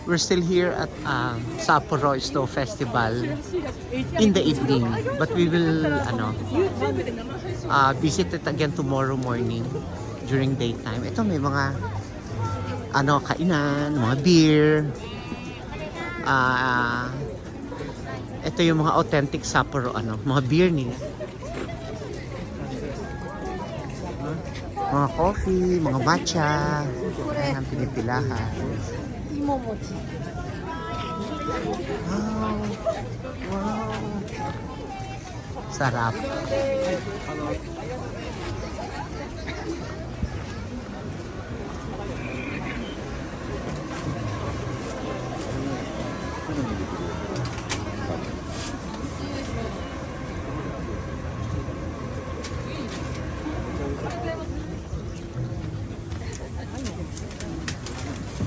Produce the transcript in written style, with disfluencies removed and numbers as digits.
We're still here at Sapporo Snow Festival in the evening. But we will visit it again tomorrow morning during daytime. Ito may mga kainan, mga beer. Ito yung mga authentic Sapporo mga beer nila. Mga coffee, mga matcha. Ayan ang pinipilahan. Wow. Wow. Sarap.